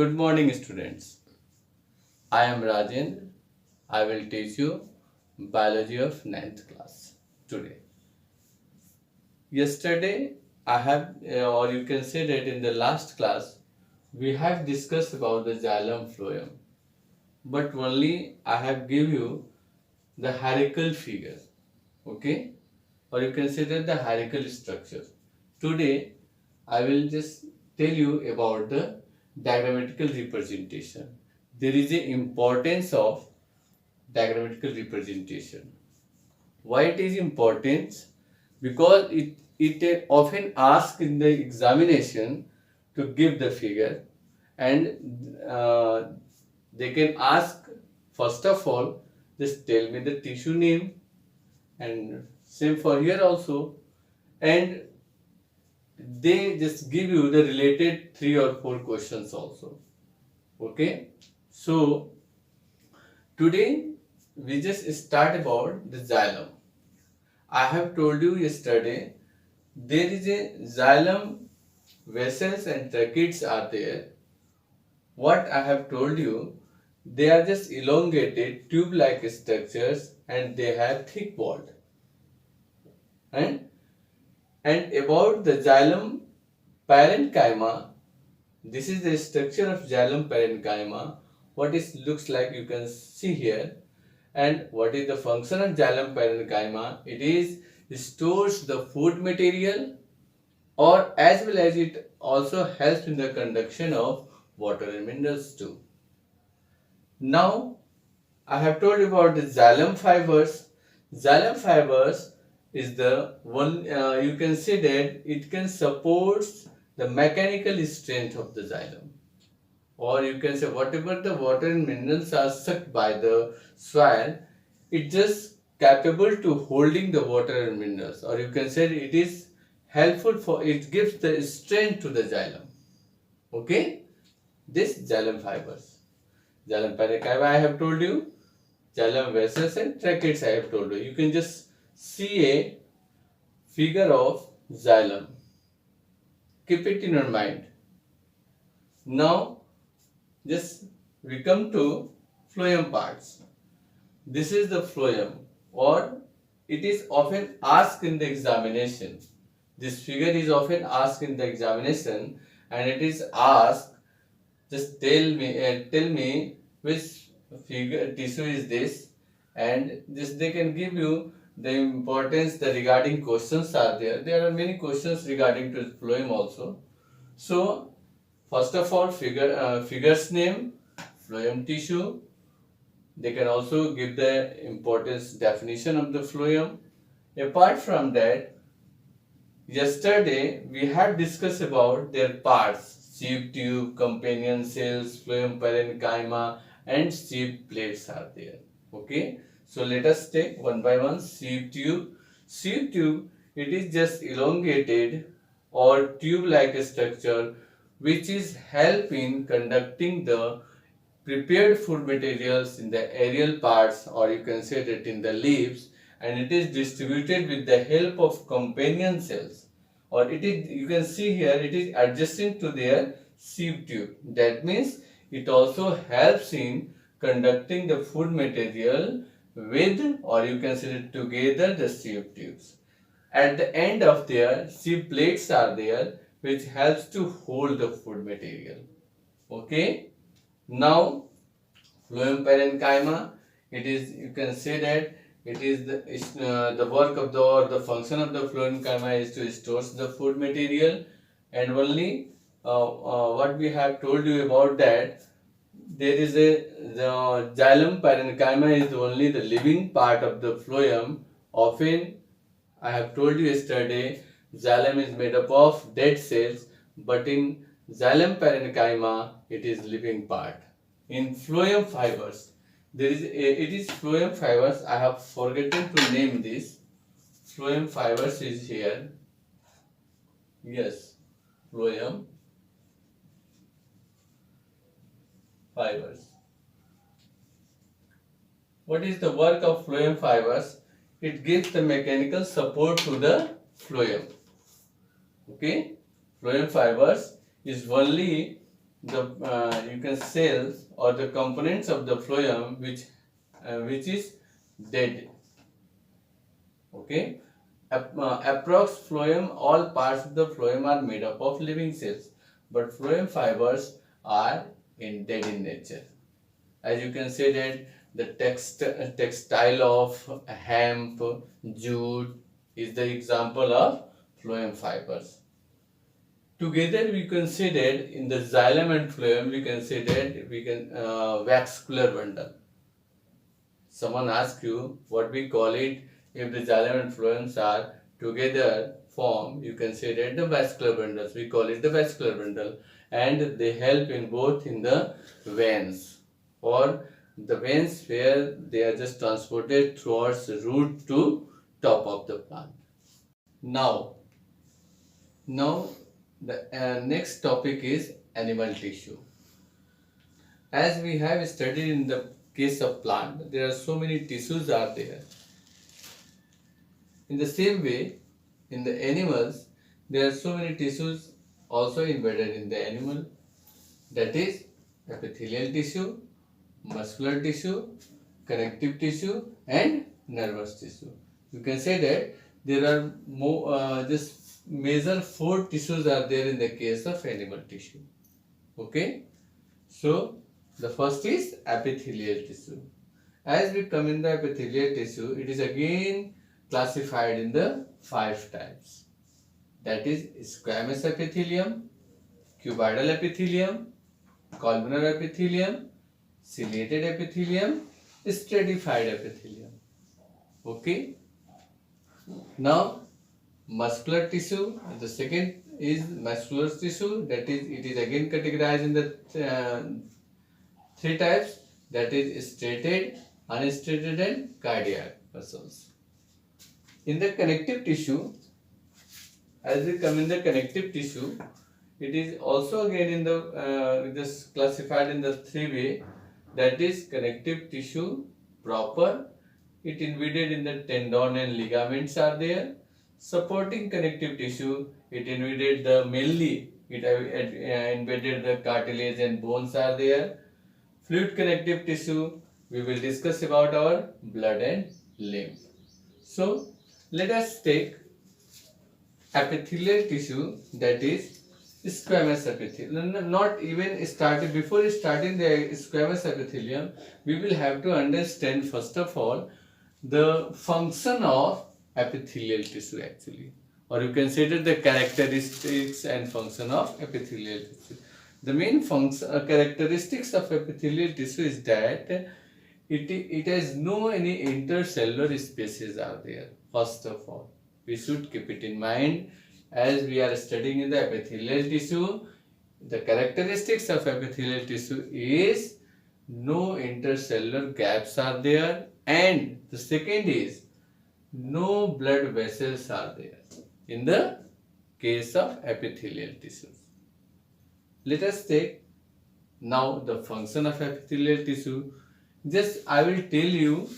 Good morning, students. I am Rajendra. I will teach you biology of ninth class today. Yesterday, I have, or you can say that in the last class, we have discussed about the xylem phloem, but only I have give you the hierarchical figure, okay, or you can say that the hierarchical structure. Today, I will just tell you about the diagrammatical representation. There is a importance of diagrammatical representation. Why it is important? Because it often asks in the examination to give the figure, and they can ask first of all, just tell me the tissue name, and same for here also, and they just give you the related 3 or 4 questions also. Okay, so today we just start about the xylem. I have told you yesterday there is a xylem vessels and tracheids are there. What I have told you, they are just elongated tube-like structures and they have thick wall. And about the xylem parenchyma, this is the structure of xylem parenchyma. What it looks like you can see here. And what is the function of xylem parenchyma? It is stores the food material, or as well as it also helps in the conduction of water and minerals too. Now I have told you about the xylem fibers. Xylem fibers is the one, you can say that it can support the mechanical strength of the xylem, or you can say whatever the water and minerals are sucked by the soil, it just capable to holding the water and minerals, or you can say it is helpful for, it gives the strength to the xylem. Okay, this xylem fibers, xylem parenchyma I have told you, xylem vessels and tracheids I have told you. You can just see a figure of xylem, keep it in your mind. Now just we come to phloem parts. This is the phloem, or it is often asked in the examination. This figure is often asked in the examination, and it is asked, just tell me which figure tissue is this, and this they can give you the importance. The regarding questions are there. There are many questions regarding to phloem also. So first of all, figure's name, phloem tissue. They can also give the importance definition of the phloem. Apart from that, yesterday we have discussed about their parts: sieve tube, companion cells, phloem parenchyma, and sieve plates are there. Okay, so let us take one by one. Sieve tube. Sieve tube, it is just elongated or tube-like structure which is help in conducting the prepared food materials in the aerial parts, or you can say that in the leaves, and it is distributed with the help of companion cells, or it is, you can see here, it is adjacent to their sieve tube. That means it also helps in conducting the food material with, or you can say it together, the sieve tubes. At the end of their sieve plates are there which helps to hold the food material. Okay, now phloem parenchyma, it is, you can say that it is the work of the, or the function of the phloem parenchyma is to store the food material, and only what we have told you about that, there is the xylem parenchyma is only the living part of the phloem. Often I have told you yesterday, xylem is made up of dead cells, but in xylem parenchyma it is living part. In phloem fibers, there is it is phloem fibers. I have forgotten to name this. Phloem fibers is here. Yes, phloem fibers. What is the work of phloem fibers? It gives the mechanical support to the phloem. Okay, phloem fibers is only the you can cells or the components of the phloem which is dead. Okay, approx phloem, all parts of the phloem are made up of living cells, but phloem fibers are dead in nature. As you can say that the textile of hemp, jute is the example of phloem fibers. Together we considered in the xylem and phloem, we considered vascular bundle. Someone asks you what we call it if the xylem and phloems are together form, you consider the vascular bundles. We call it the vascular bundle, and they help in both in the veins or the veins where they are just transported towards the root to top of the plant. Now the next topic is animal tissue. As we have studied in the case of plant, there are so many tissues are there. In the same way, in the animals, there are so many tissues also embedded in the animal. That is epithelial tissue, muscular tissue, connective tissue, and nervous tissue. You can say that there are more, just major 4 tissues are there in the case of animal tissue. Okay, so the first is epithelial tissue. As we come in the epithelial tissue, it is again classified in the 5 types. That is squamous epithelium, cuboidal epithelium, columnar epithelium, ciliated epithelium, stratified epithelium. Okay. Now, muscular tissue, the second is muscular tissue, that is, it is again categorized in the 3 types, that is striated, unstriated, and cardiac muscles. In the connective tissue, as we come in the connective tissue, it is also again in the just classified in the 3 way, that is connective tissue proper. It embedded in the tendon and ligaments are there. Supporting connective tissue, it embedded the mainly embedded the cartilage and bones are there. Fluid connective tissue, we will discuss about our blood and lymph. So let us take epithelial tissue, that is squamous epithelium. Not even started, before starting the squamous epithelium, we will have to understand first of all the function of epithelial tissue actually, or you consider the characteristics and function of epithelial tissue. The main function characteristics of epithelial tissue is that it has no any intercellular spaces are there. First of all, we should keep it in mind as we are studying in the epithelial tissue. The characteristics of epithelial tissue is no intercellular gaps are there, and the second is no blood vessels are there in the case of epithelial tissues. Let us take now the function of epithelial tissue. Just I will tell you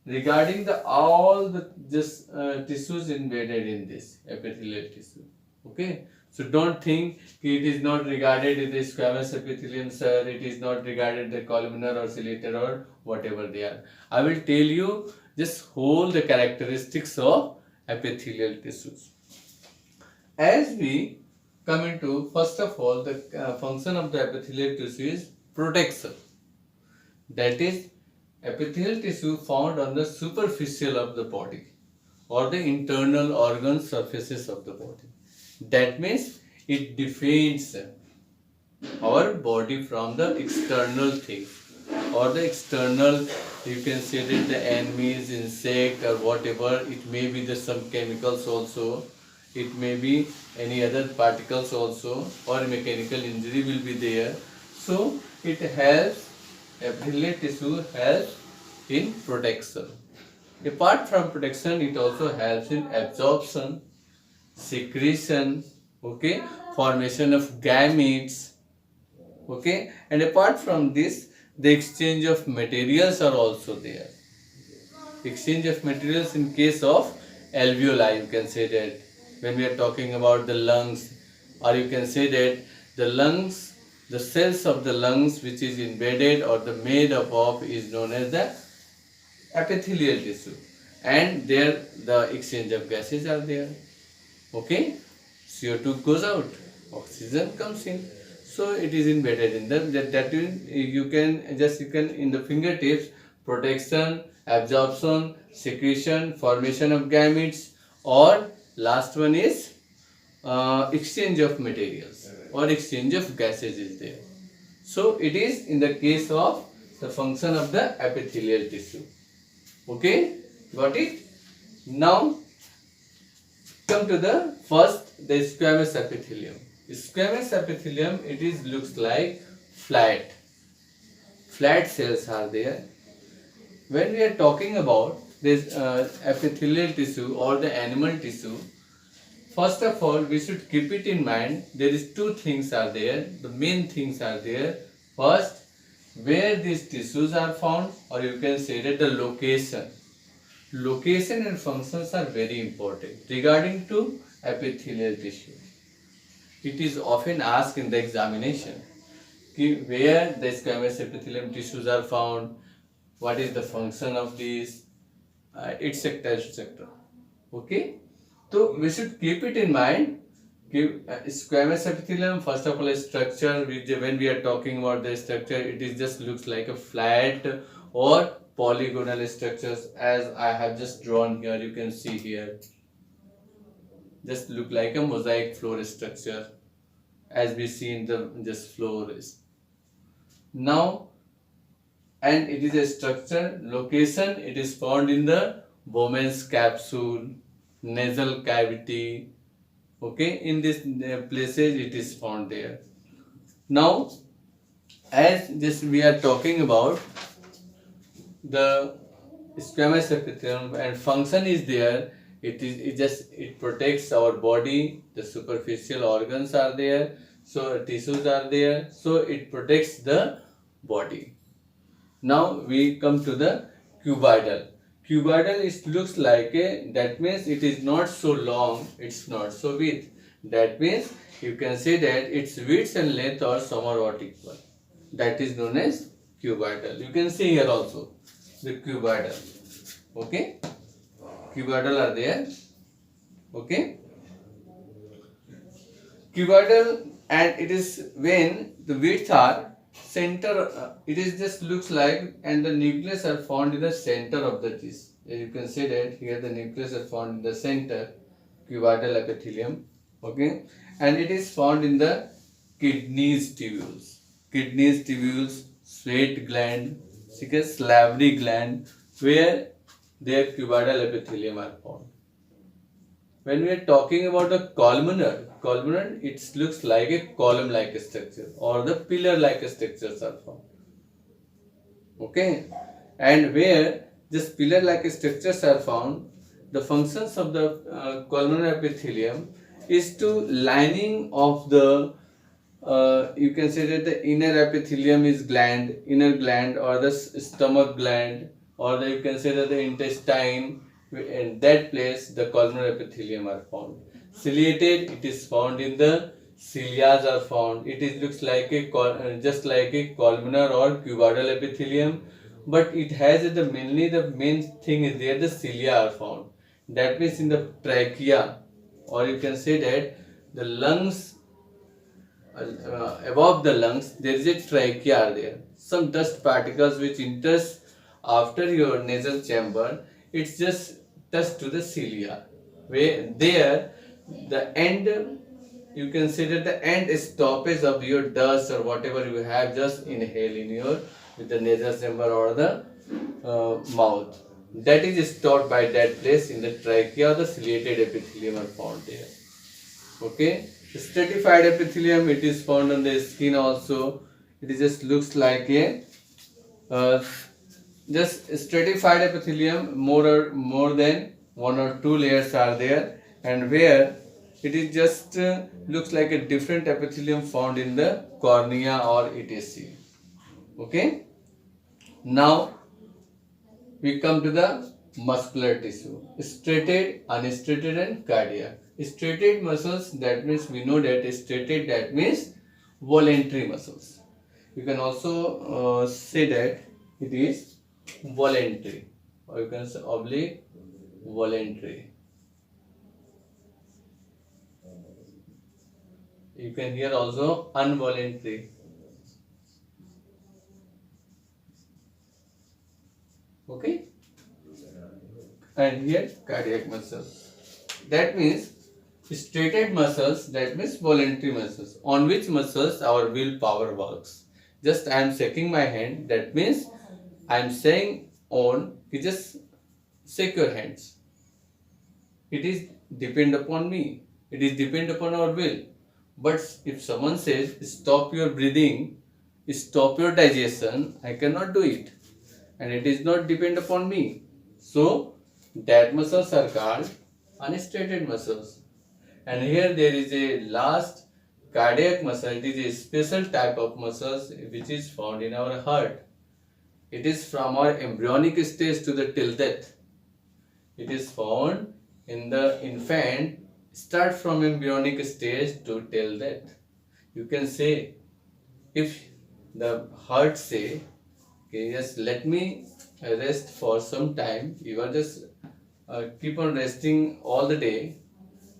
regarding the all the tissues embedded in this epithelial tissue. Okay, so don't think it is not regarded in the squamous epithelium, sir, it is not regarded the columnar or ciliated or whatever they are. I will tell you just whole the characteristics of epithelial tissues. As we come into, first of all, the function of the epithelial tissue is protection. That is epithelial tissue found on the superficial of the body or the internal organ surfaces of the body. That means it defends our body from the external things or the external, you can say that the enemies, insect or whatever, it may be the some chemicals also, it may be any other particles also, or mechanical injury will be there. So it helps, epithelial tissue helps in protection. Apart from protection, it also helps in absorption, secretion, okay, formation of gametes, okay, and apart from this, the exchange of materials are also there. Exchange of materials in case of alveoli, you can say that when we are talking about the lungs, or you can say that the lungs the cells of the lungs which is embedded or the made up of is known as the epithelial tissue, and there the exchange of gases are there. Okay, CO2 goes out, oxygen comes in, so it is embedded in the that you can in the fingertips: protection, absorption, secretion, formation of gametes, or last one is exchange of materials or exchange of gases is there. So it is in the case of the function of the epithelial tissue. Okay, got it? Now come to the first, the squamous epithelium. Squamous epithelium, it is looks like flat cells are there. When we are talking about this epithelial tissue or the animal tissue, first of all we should keep it in mind there is two things are there, the main things are there. First, where these tissues are found, or you can say that the location and functions are very important regarding to epithelial tissue. It is often asked in the examination where the squamous epithelium tissues are found, what is the function of these, etc, etc. Okay, so we should keep it in mind. Squamous epithelium, first of all, a structure when we are talking about the structure, it is just looks like a flat or polygonal structures, as I have just drawn here. You can see here, just look like a mosaic floor structure, as we see in the just floor is now. And it is a structure location, it is found in the Bowman's capsule, nasal cavity. Okay, in these places it is found there. Now, as just we are talking about the squamous epithelium and function is there, it protects our body, the superficial organs are there, so tissues are there, so it protects the body. Now we come to the cuboidal. Cuboidal, it looks like a, that means it is not so long, it's not so width. That means you can say that its width and length are somewhat equal. That is known as cuboidal. You can see here also the cuboidal. Okay, cuboidal are there. Okay, cuboidal, and it is when the widths are center, it is just looks like, and the nucleus are found in the center of the this. You can say that here the nucleus are found in the center, cuboidal epithelium. Okay, and it is found in the kidneys tubules, sweat gland, salivary gland, where their cuboidal epithelium are found. When we are talking about the columnar, it looks like a column-like structure or the pillar-like structures are found. Okay, and where this pillar-like structures are found, the functions of the columnar epithelium is to lining of the you can say that the inner epithelium is inner gland, or the stomach gland, or you can say that the intestine. In that place the columnar epithelium are found. Ciliated, it is found in the cilias are found. It is looks like a just like a columnar or cuboidal epithelium, but it has the main thing is there, the cilia are found. That means in the trachea, or you can say that the lungs, above the lungs there is a trachea there. Some dust particles which enters after your nasal chamber, it's just touched to the cilia, where there the end, you can say that the end stoppage of your dust or whatever you have just inhale in your with the nasal chamber or the mouth, that is stored by that place in the trachea. The ciliated epithelium are found there. Okay, stratified epithelium, it is found on the skin also. It is just looks like a just stratified epithelium, more than one or two layers are there, and where it is just looks like a different epithelium found in the cornea or etc. Okay, now we come to the muscular tissue: striated, unstriated, and cardiac. Striated muscles, that means we know that striated, that means voluntary muscles. You can also say that it is voluntary, or you can say oblique voluntary. You can hear also involuntary. Okay, and here cardiac muscles. That means straightened muscles, that means voluntary muscles. On which muscles our willpower works. Just I am shaking my hand, that means I am saying on, you just shake your hands. It is depend upon me. It is depend upon our will. But if someone says stop your breathing, stop your digestion, I cannot do it. And it is not depend upon me. So that muscles are called unstraightened muscles. And here there is a last cardiac muscle. It is a special type of muscles which is found in our heart. It is from our embryonic stage to the till death. It is found in the infant, start from embryonic stage to till death. You can say, if the heart say, okay, just let me rest for some time. You are just keep on resting all the day,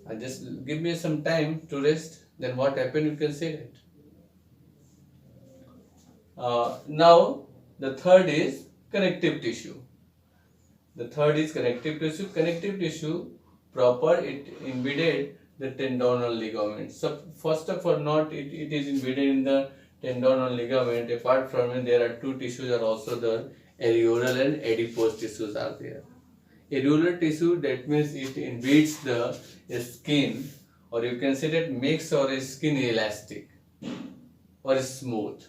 and just give me some time to rest. Then what happened? You can say that. Now the third is connective tissue. The third is connective tissue. Connective tissue proper, it embedded the tendonal ligament. So first of all, not it is embedded in the tendonal ligament. Apart from it, there are two tissues are also there. Areolar and adipose tissues are there. Areolar tissue, that means it embeds the skin, or you can say that makes our skin elastic or smooth.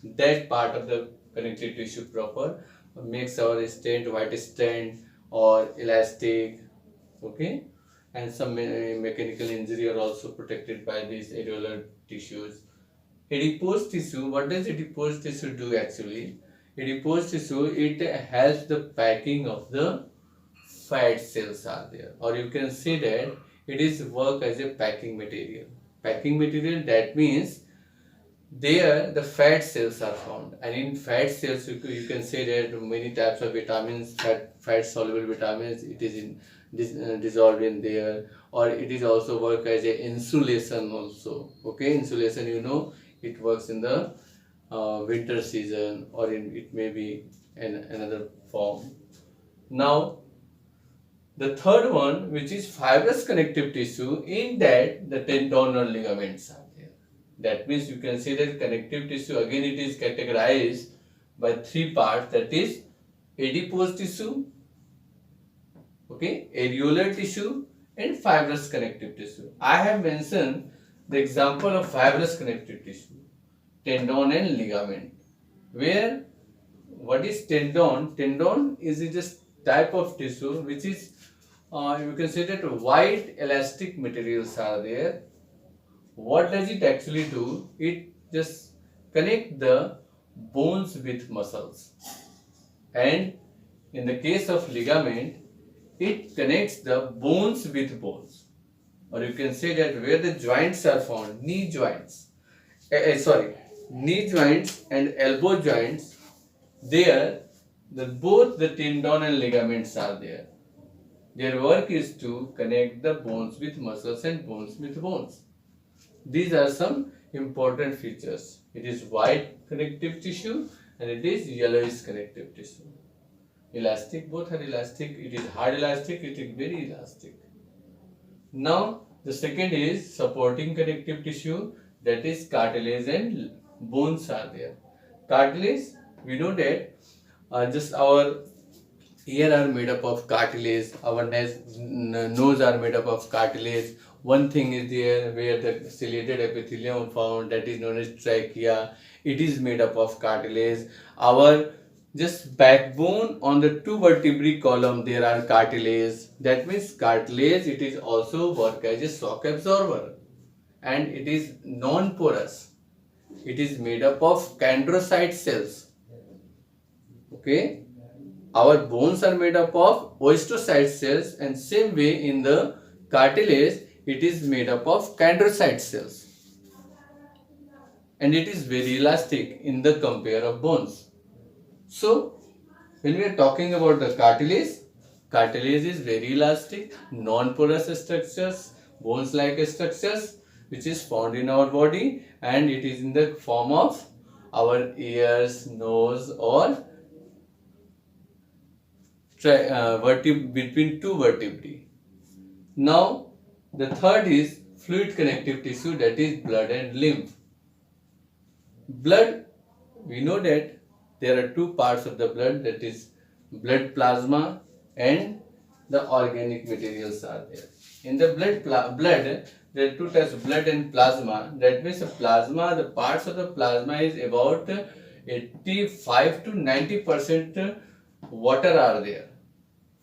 That part of the connective tissue proper makes our stent, white stent or elastic. Okay, and some mechanical injury are also protected by these areolar tissues. Adipose tissue, what does adipose tissue do actually? Adipose tissue, it helps the packing of the fat cells are there, or you can say that it is work as a packing material. Packing material, that means there the fat cells are found, and in fat cells you can say that many types of vitamins, fat soluble vitamins, it is in dissolved in there, or it is also work as a insulation also. Okay, insulation, you know, it works in the winter season, or it may be in another form. Now the third one, which is fibrous connective tissue, in that the tendonal ligaments are there. That means you can say that connective tissue, again it is categorized by three parts, that is adipose tissue, okay, areolar tissue and fibrous connective tissue. I have mentioned the example of fibrous connective tissue, tendon and ligament. Where what is tendon? Tendon is just type of tissue which is you can say that white elastic materials are there. What does it actually do? It just connect the bones with muscles, and in the case of ligament, it connects the bones with bones, or you can say that where the joints are found, knee joints, knee joints and elbow joints, there both the tendon and ligaments are there. Their work is to connect the bones with muscles and bones with bones. These are some important features. It is white connective tissue and it is yellowish connective tissue. Elastic, both are elastic. It is hard elastic, it is very elastic. Now the second is supporting connective tissue, that is cartilage and bones are there. Cartilage, we know that just our ear are made up of cartilage, our nose are made up of cartilage. One thing is there where the ciliated epithelium found, that is known as trachea. It is made up of cartilage. Our just backbone on the two vertebrae column, there are cartilage. That means cartilage, it is also work as a shock absorber, and it is non-porous. It is made up of chondrocyte cells. Okay, our bones are made up of osteocyte cells, and same way in the cartilage, it is made up of chondrocyte cells. and it is very elastic in the compare of bones. So when we are talking about the cartilage is very elastic, non-porous structures, bones-like structures, which is found in our body, and it is in the form of our ears, nose, or between two vertebrae. Now, the third is fluid connective tissue, that is blood and lymph. Blood, we know that there are two parts of the blood, that is blood plasma and the organic materials are there. In the blood, there are two types of blood and plasma. That means the plasma, the parts of the plasma is about 85 to 90% water are there.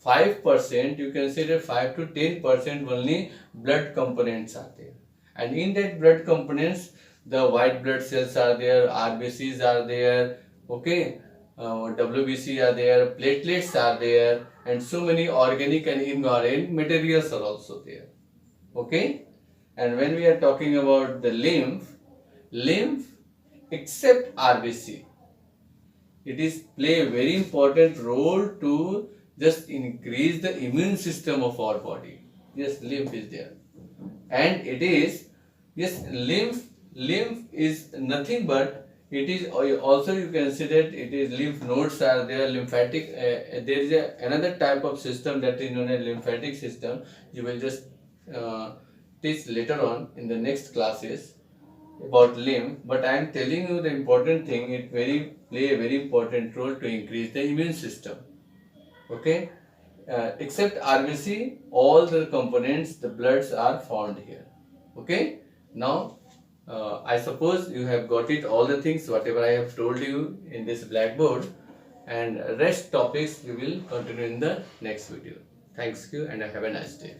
5%, you can say that 5 to 10% only blood components are there. And in that blood components, the white blood cells are there, RBCs are there, okay, WBC are there, platelets are there, and so many organic and inorganic materials are also there, okay. And when we are talking about the lymph except RBC, it is play a very important role to just increase the immune system of our body. Yes, lymph is there, and it is, yes, lymph is nothing but it is also, you can see that it is lymph nodes are there, lymphatic, there is another type of system that is known as lymphatic system. You will just teach later on in the next classes about lymph, but I am telling you the important thing, it play a very important role to increase the immune system, okay. Except RBC, all the components, the bloods are found here, okay. Now I suppose you have got it, all the things whatever I have told you in this blackboard, and rest topics we will continue in the next video. Thanks you and have a nice day.